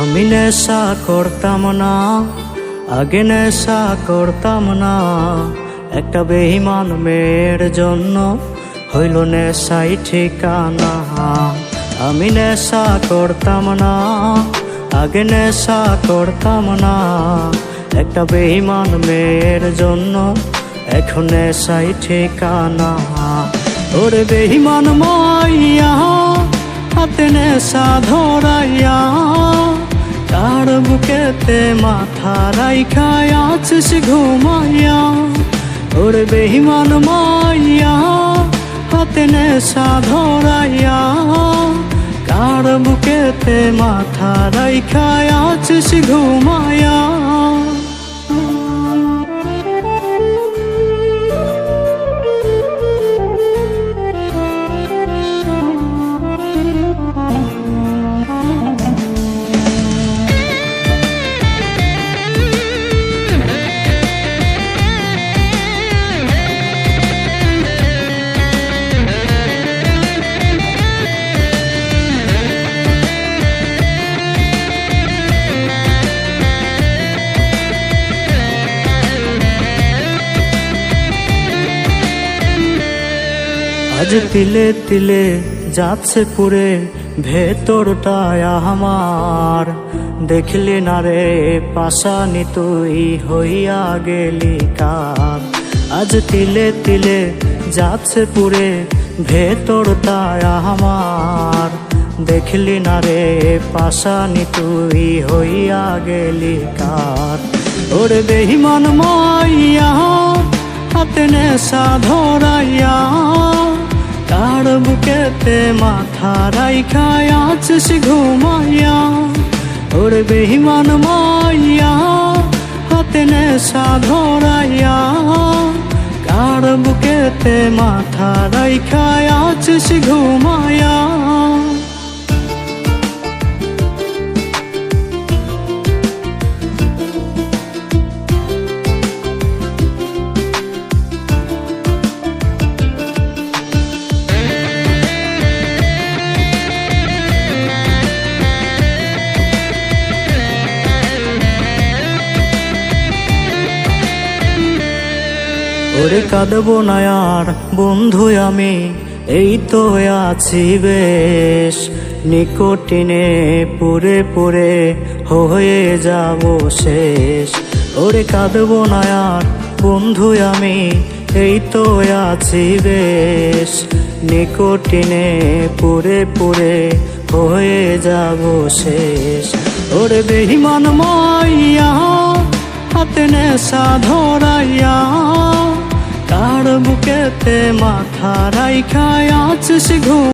আমি নেশা করতাম না, আগে নেশা করতাম না, একটা বেঈমান মেয়ের জন্য হইল নেশাই ঠিকানা। আমি নেশা করতাম না, আগে নেশা করতাম না, একটা বেঈমান মেয়ের জন্য এখন নেশাই ঠিকানা। ওরে বেঈমান মাইয়া হাতে নেশা ধরাইয়া, তার বুকেতে মাথা রাইখা আছিস ঘুমাইয়া। ওরে বেঈমান মাইয়া হাতে নেশা ধরাইয়া, কার বুকেতে মাথা রাইখা আছিস ঘুমাইয়া। আজ তিলে তিলে যাচ্ছে পুরে ভেতরটায় আমার, দেখলি না রে পাশানি তুই হইয়া গেলি কার। আজ তিলে তিলে যাচ্ছে পুরে ভেতরটায় আমার, দেখলি না রে পাশানি তুই হইয়া গেলি কার। ওরে বেঈমান মাইয়া হাতে নেশা ধরাইয়া, তার বুকেতে মাথা রাইখা আছিস ঘুমাইয়া। ওরে বেঈমান মাইয়া হাতে নেশা ধরাইয়া, কার বুকেতে মাথা রাইখা আছিস ঘুমাইয়া। ওরে কাঁদবো না আর বন্ধু আমি, এই তো আছি বেশ, নিকোটিনে পুরে পুরে হয়ে যাব শেষ। ওরে কাঁদবো না আর বন্ধু আমি, এই তো আছি বেশ, নিকোটিনে পুরে পুরে হয়ে যাব শেষ। ওরে বেঈমান মাইয়া হাতে নেশা ধরাইয়া, তার বুকেতে মাথা রাইখা আছিস ঘুম।